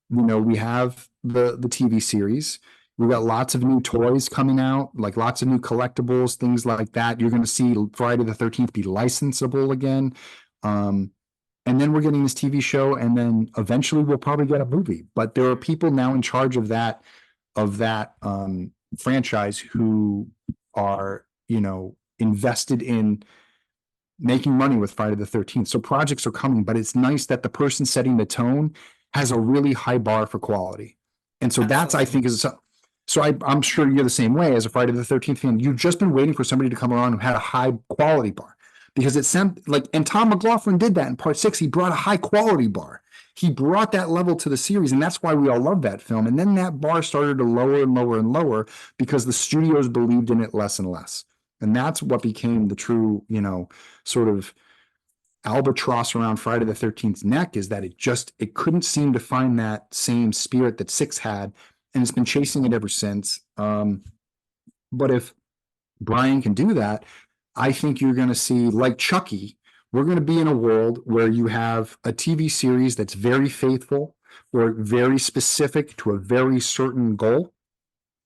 We have the TV series. We've got lots of new toys coming out, like lots of new collectibles, things like that. You're going to see Friday the 13th be licensable again. And then we're getting this TV show, and then eventually we'll probably get a movie. But there are people now in charge of that franchise who are, invested in making money with Friday the 13th. So projects are coming, but it's nice that the person setting the tone has a really high bar for quality. And so That's that's, I awesome. think, I'm sure you're the same way as a Friday the 13th fan. You've just been waiting for somebody to come around who had a high quality bar. Because it sounded like, and Tom McLaughlin did that in part 6. He brought a high quality bar. He brought that level to the series, and that's why we all love that film. And then that bar started to lower and lower and lower because the studios believed in it less and less. And that's what became the true, sort of albatross around Friday the 13th's neck, is that it couldn't seem to find that same spirit that 6 had, and it's been chasing it ever since. But if Brian can do that, I think you're going to see, like Chucky, we're going to be in a world where you have a TV series that's very faithful or very specific to a very certain goal.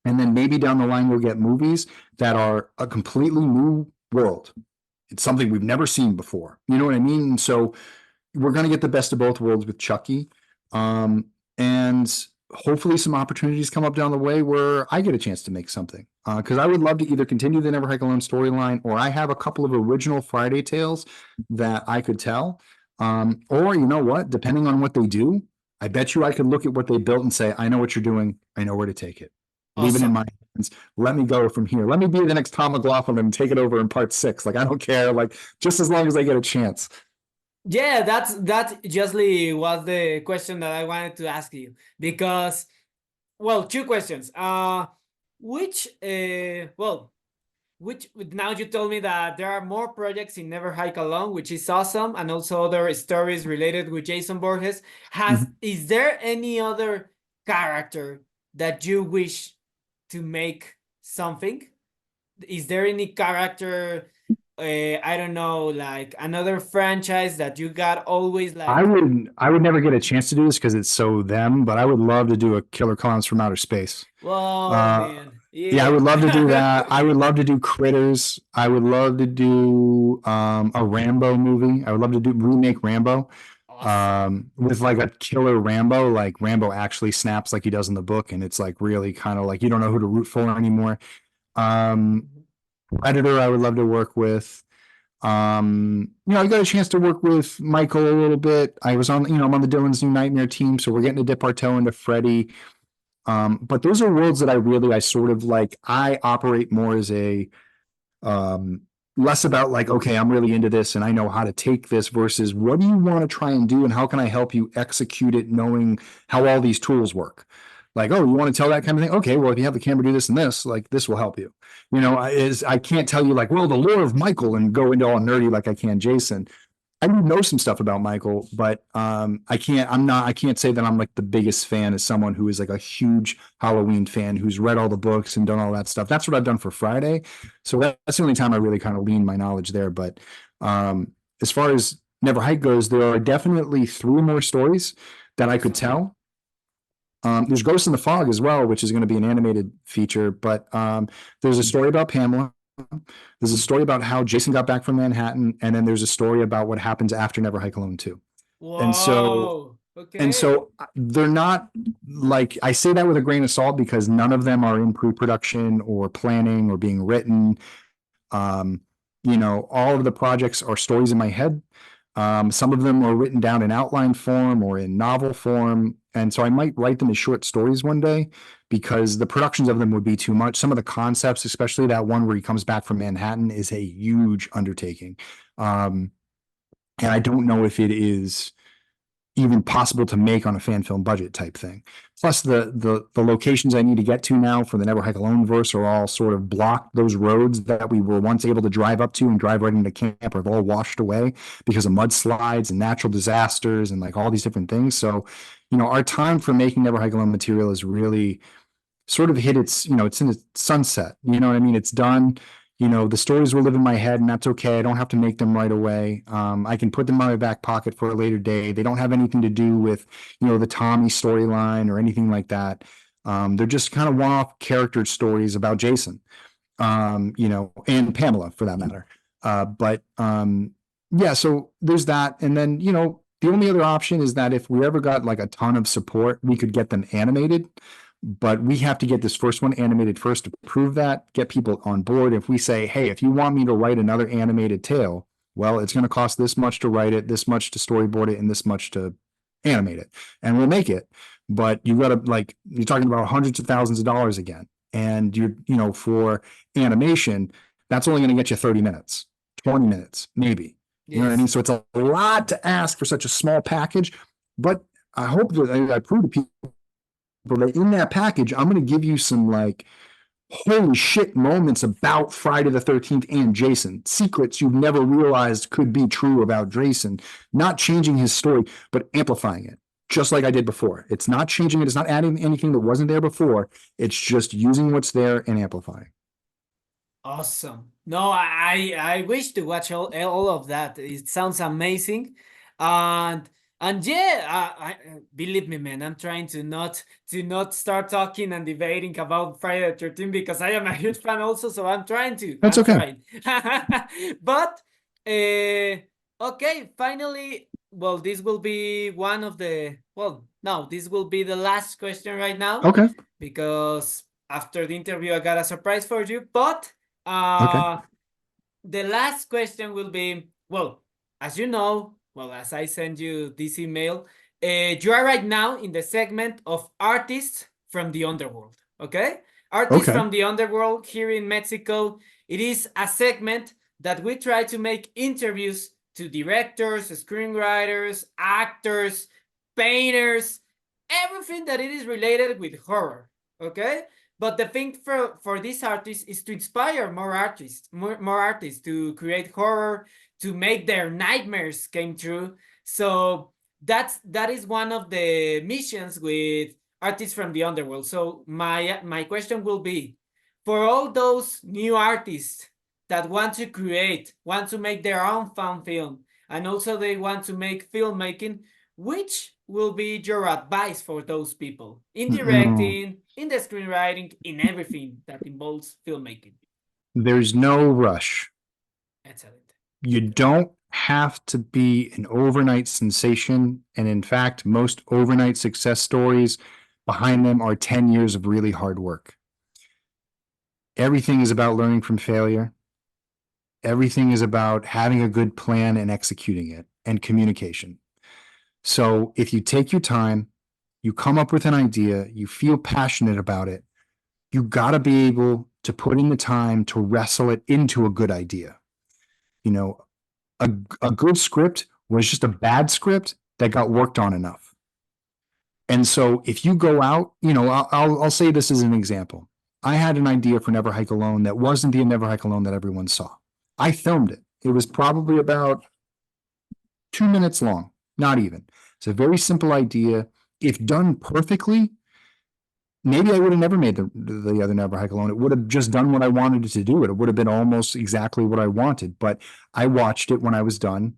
And then maybe down the line, we'll get movies that are a completely new world. It's something we've never seen before. You know what I mean? And so we're going to get the best of both worlds with Chucky. And hopefully some opportunities come up down the way where I get a chance to make something. Because I would love to either continue the Never Hike Alone storyline, or I have a couple of original Friday tales that I could tell. Or you know what, depending on what they do, I bet you I could look at what they built and say, I know what you're doing. I know where to take it. Leave it in Awesome. my hands. Let me go from here. Let me be the next Tom McLaughlin and take it over in part 6. Like, I don't care. Like, just as long as I get a chance. Yeah, that justly was the question that I wanted to ask you, because, well, two questions. Which, well, which now you told me that there are more projects in Never Hike Alone, which is awesome, and also other stories related with Jason Borges. Mhm. Is there any other character that you wish to make something? Is there any character, I don't know, like another franchise that you got always like, I would never get a chance to do this because it's so them, but I would love to do a Killer Clowns from Outer Space. whoa, Uh, man, yeah, I would love to do that. I yeah. would love to do Critters. I would love to do a Rambo movie. I would love to do remake Rambo Awesome. with like a killer Rambo, like Rambo actually snaps like he does in the book, and it's like really kind of like you don't know who to root for anymore. Um, Predator, I would love to work with. I got a chance to work with Michael a little bit. I was on, I'm on the Dylan's New Nightmare team, so we're getting to dip our toe into Freddy. But those are worlds that I sort of like, I operate more as a, um, less about like, okay, I'm really into this and I know how to take this versus what do you want to try and do and how can I help you execute it knowing how all these tools work? Like, oh, you want to tell that kind of thing? Okay, well, if you have the camera do this and this, like this will help you. I can't tell you like, well, the lore of Michael and go into all nerdy like I can Jason. I do know some stuff about Michael, but I can't say that I'm like the biggest fan as someone who is like a huge Halloween fan who's read all the books and done all that stuff. That's what I've done for Friday. So that's the only time I really kind of lean my knowledge there. But as far as Never Hike goes, there are definitely three more stories that I could Awesome. tell. There's Ghost in the Fog as well, which is going to be an animated feature, but there's a story about Pamela. There's a story about how Jason got back from Manhattan, and then there's a story about what happens after Never Hike Alone 2. And so Whoa. Okay. they're not like I say that with a grain of salt because none of them are in pre-production or planning or being written. Um, all of the projects are stories in my head. Some of them are written down in outline form or in novel form. And so I might write them as short stories one day because the productions of them would be too much. Some of the concepts, especially that one where he comes back from Manhattan, is a huge undertaking. Um, and I don't know if it is even possible to make on a fan film budget type thing. Plus the locations I need to get to now for the Never Hike Alone verse are all sort of blocked. Those roads that we were once able to drive up to and drive right into camp are all washed away because of mudslides and natural disasters and like all these different things. So, our time for making Never Hike Alone material is really sort of hit its, it's in its sunset. You know what I mean? It's done. The stories will live in my head and that's okay. I don't have to make them right away. I can put them in my back pocket for a later day. They don't have anything to do with, the Tommy storyline or anything like that. They're just kind of one-off character stories about Jason, and Pamela for that matter. Yeah, so there's that. And then, the only other option is that if we ever got like a ton of support, we could get them animated, but we have to get this first one animated first to prove that, get people on board. If we say, hey, if you want me to write another animated tale, well, it's going to cost this much to write it, this much to storyboard it, and this much to animate it. And we'll make it. But you got to like, you're talking about hundreds of thousands of dollars again. And for animation, that's only going to get you 30 minutes, 20 minutes, maybe. You know what I mean? Yes. So it's a lot to ask for such a small package. But I hope that I prove to people that in that package, I'm going to give you some like holy shit moments about Friday the 13th and Jason, secrets you've never realized could be true about Jason, not changing his story, but amplifying it. Just like I did before. It's not changing it. It's not adding anything that wasn't there before. It's just using what's there and amplifying. Awesome. No, I wish to watch all of that. It sounds amazing. And yeah, believe me, man, I'm trying to not start talking and debating about Friday the 13th because I am a huge fan also, so I'm trying to. That's I'm okay. trying. But okay, finally, well, this will be one of the well, no, this will be the last question right now Okay. because after the interview I got a surprise for you, but Okay. uh, the last question will be, well, as you know, well, as I send you this email, you are right now in the segment of artists from the underworld, okay? Artists Okay. from the underworld here in Mexico. It is a segment that we try to make interviews to directors, screenwriters, actors, painters, everything that it is related with horror, okay? But the thing for these artists is to inspire more artists to create horror, to make their nightmares come true. So that is one of the missions with artists from the underworld. So my question will be, for all those new artists that want to create, want to make their own fan film, and also they want to make filmmaking, which will be your advice for those people in Mm-mm. directing, in the screenwriting, in everything that involves filmmaking? There's no rush. Excellent. You don't have to be an overnight sensation. And in fact, most overnight success stories behind them are 10 years of really hard work. Everything is about learning from failure. Everything is about having a good plan and executing it, and communication. So if you take your time, you come up with an idea, you feel passionate about it, you got to be able to put in the time to wrestle it into a good idea. You know, a good script was just a bad script that got worked on enough. And so if you go out, I'll say this as an example. I had an idea for Never Hike Alone that wasn't the Never Hike Alone that everyone saw. I filmed it. It was probably about 2 minutes long, not even. It's a very simple idea. If done perfectly, maybe I would have never made the other Never Hike Alone. It would have just done what I wanted it to do. It would have been almost exactly what I wanted. But I watched it when I was done.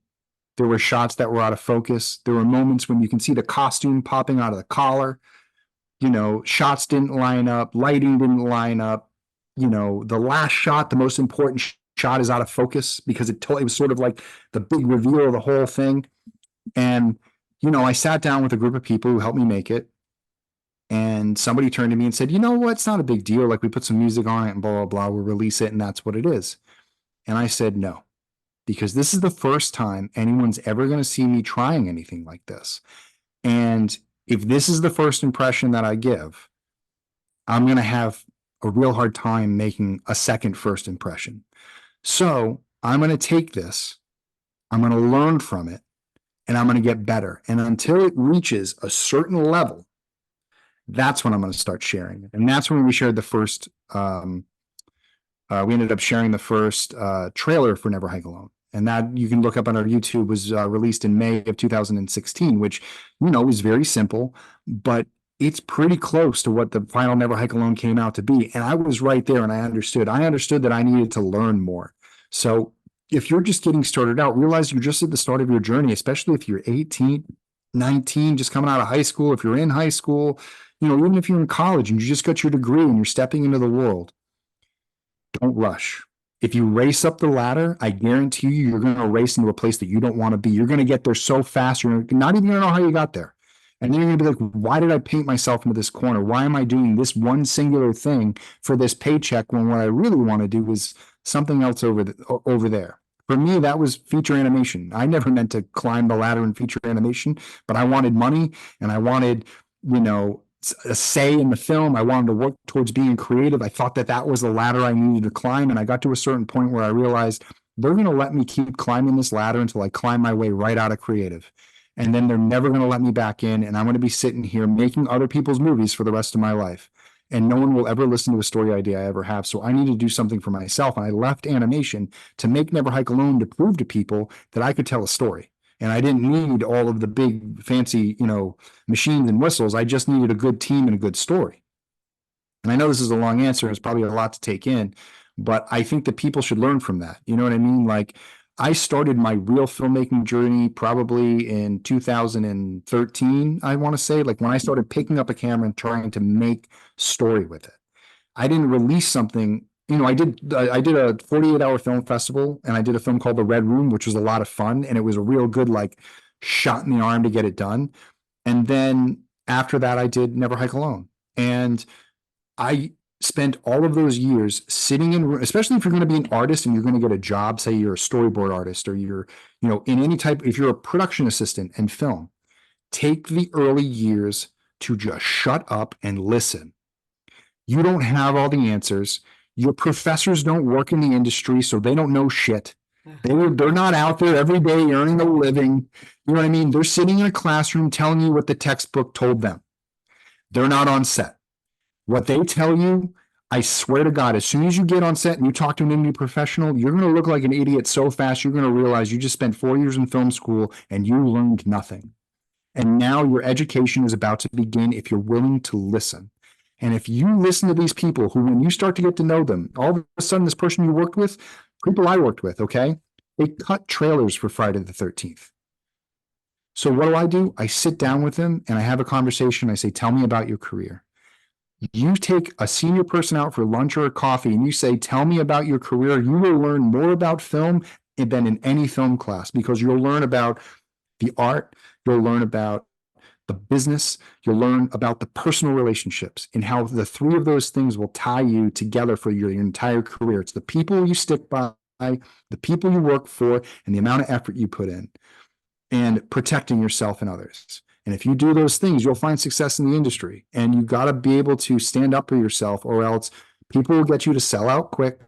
There were shots that were out of focus. There were moments when you can see the costume popping out of the collar. Shots didn't line up, lighting didn't line up. The last shot, the most important shot, is out of focus because it was sort of like the big reveal of the whole thing. And, I sat down with a group of people who helped me make it. And somebody turned to me and said, you know what? It's not a big deal. Like, we put some music on it and blah, blah, blah. We'll release it. And that's what it is. And I said, no, because this is the first time anyone's ever going to see me trying anything like this. And if this is the first impression that I give, I'm going to have a real hard time making a second first impression. So I'm going to take this, I'm going to learn from it, and I'm going to get better. And until it reaches a certain level, that's when I'm going to start sharing it. And that's when we shared the first, we ended up sharing the first trailer for Never Hike Alone. And that you can look up on our YouTube, was released in May of 2016, which, is very simple, but it's pretty close to what the final Never Hike Alone came out to be. And I was right there, and I understood that I needed to learn more. So if you're just getting started out, realize you're just at the start of your journey, especially if you're 18, 19, just coming out of high school. If you're in high school, even if you're in college and you just got your degree and you're stepping into the world, don't rush. If you race up the ladder, I guarantee you're going to race into a place that you don't want to be. You're going to get there so fast, you're not even going to know how you got there. And then you're going to be like, why did I paint myself into this corner? Why am I doing this one singular thing for this paycheck when what I really want to do is something else over there? For me, that was feature animation. I never meant to climb the ladder in feature animation, but I wanted money, and I wanted, a say in the film. I wanted to work towards being creative. I thought that was the ladder I needed to climb. And I got to a certain point where I realized they're going to let me keep climbing this ladder until I climb my way right out of creative. And then they're never going to let me back in. And I'm going to be sitting here making other people's movies for the rest of my life. And no one will ever listen to a story idea I ever have. So I need to do something for myself. And I left animation to make Never Hike Alone, to prove to people that I could tell a story. And I didn't need all of the big fancy, machines and whistles. I just needed a good team and a good story. And I know this is a long answer. It's probably a lot to take in, but I think that people should learn from that. You know what I mean? Like, I started my real filmmaking journey probably in 2013, I want to say, like when I started picking up a camera and trying to make story with it. I didn't release something. I did a 48-hour film festival, and I did a film called The Red Room, which was a lot of fun, and it was a real good like shot in the arm to get it done. And then after that, I did Never Hike Alone, and I spent all of those years sitting in, especially if you're going to be an artist and you're going to get a job, say you're a storyboard artist, or you're, in any type, if you're a production assistant in film, take the early years to just shut up and listen. You don't have all the answers. Your professors don't work in the industry, so they don't know shit. They're not out there every day earning a living. You know what I mean? They're sitting in a classroom telling you what the textbook told them. They're not on set. What they tell you, I swear to God, as soon as you get on set and you talk to an indie professional, you're going to look like an idiot so fast, you're going to realize you just spent 4 years in film school and you learned nothing. And now your education is about to begin if you're willing to listen. And if you listen to these people who, when you start to get to know them, all of a sudden, this person you worked with, people I worked with, okay, they cut trailers for Friday the 13th. So what do? I sit down with them and I have a conversation. I say, tell me about your career. You take a senior person out for lunch or a coffee and you say, tell me about your career. You will learn more about film than in any film class, because you'll learn about the art, you'll learn about the business, you'll learn about the personal relationships and how the three of those things will tie you together for your entire career. It's the people you stick by, the people you work for, and the amount of effort you put in, and protecting yourself and others. And if you do those things, you'll find success in the industry. And you got to be able to stand up for yourself, or else people will get you to sell out quick.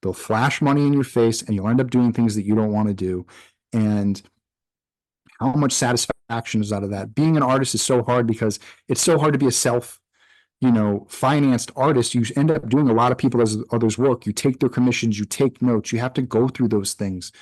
They'll flash money in your face and you'll end up doing things that you don't want to do. And how much satisfaction is out of that? Being an artist is so hard because it's so hard to be a financed artist. You end up doing a lot of people as others' work. You take their commissions, you take notes, you have to go through those things,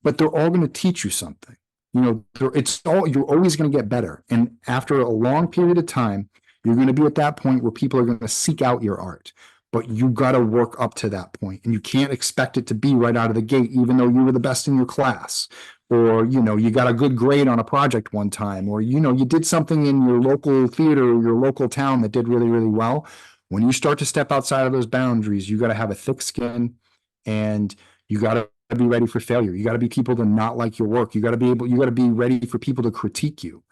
but they're all going to teach you something. You're always going to get better. And after a long period of time, you're going to be at that point where people are going to seek out your art, but you got to work up to that point, and you can't expect it to be right out of the gate, even though you were the best in your class, or, you got a good grade on a project one time, or, you did something in your local theater or your local town that did really, really well. When you start to step outside of those boundaries, you got to have a thick skin, and you got to be ready for failure. You got to be people to not like your work. You got to be ready for people to critique you.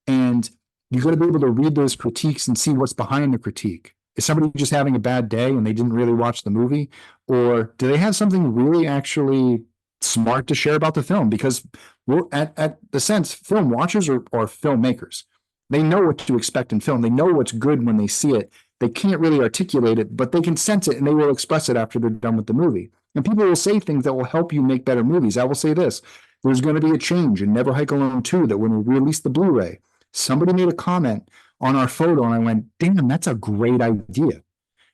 And you got to be able to read those critiques and see what's behind the critique. Is somebody just having a bad day and they didn't really watch the movie? Or do they have something really actually smart to share about the film? Because we're at the sense, film watchers are filmmakers. They know what to expect in film. They know what's good when they see it. They can't really articulate it, but they can sense it and they will express it after they're done with the movie. And people will say things that will help you make better movies. I will say this: there's going to be a change in Never Hike Alone 2, that when we release the Blu-ray, somebody made a comment on our photo and I went, damn, that's a great idea.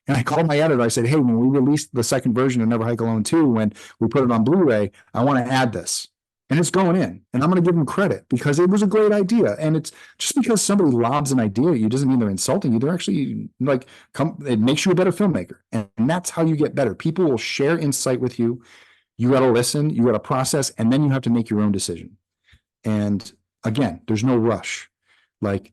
And I called my editor. I said, hey, when we released the second version of Never Hike Alone 2, when we put it on Blu-ray, I want to add this. And it's going in. And I'm going to give them credit because it was a great idea. And it's just because somebody lobs an idea at you doesn't mean they're insulting you. They're actually it makes you a better filmmaker. And that's how you get better. People will share insight with you. You got to listen, you got to process, and then you have to make your own decision. And again, there's no rush. Like,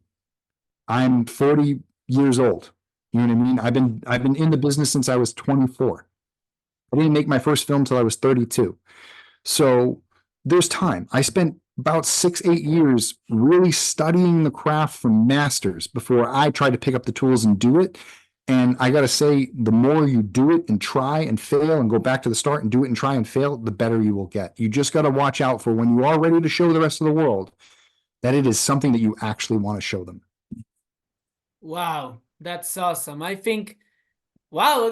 I'm 40 years old. You know what I mean? I've been in the business since I was 24. I didn't make my first film till I was 32. So there's time. I spent about 6-8 years really studying the craft from masters before I tried to pick up the tools and do it. And I got to say, the more you do it and try and fail and go back to the start and do it and try and fail, the better you will get. You just got to watch out for when you are ready to show the rest of the world that it is something that you actually want to show them. Wow, that's awesome. I think, wow,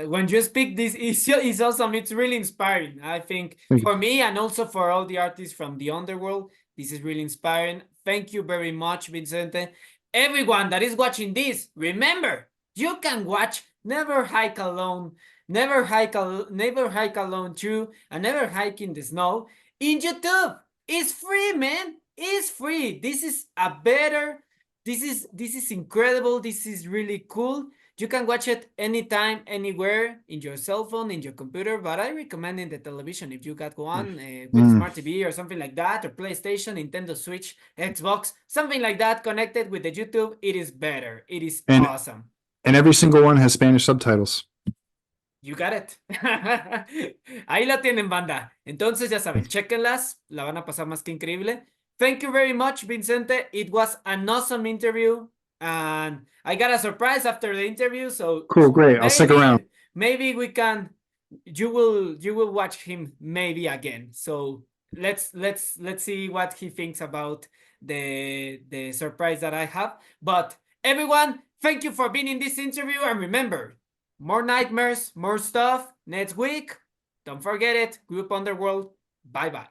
when you speak this is awesome. It's really inspiring. I think for me and also for all the artists from the underworld, this is really inspiring. Thank you very much, Vincente. Everyone that is watching this, remember, you can watch Never Hike Alone, Never Hike Alone 2, and Never Hike in the Snow in YouTube. It's free, man. It's free. This is incredible. This is really cool. You can watch it anytime, anywhere, in your cell phone, in your computer, but I recommend in the television if you got one with smart TV or something like that, or PlayStation, Nintendo Switch, Xbox, something like that connected with the YouTube. It is better. It is awesome. And every single one has Spanish subtitles. You got it. Ahí la tienen, banda. Entonces, ya saben, chequenlas. La van a pasar más que increíble. Thank you very much, Vincente. It was an awesome interview. And I got a surprise after the interview. So cool, great. I'll stick around. Maybe we can. You will watch him maybe again. So let's see what he thinks about the surprise that I have. But everyone, thank you for being in this interview. And remember, more nightmares, more stuff next week. Don't forget it. Group Underworld. Bye bye.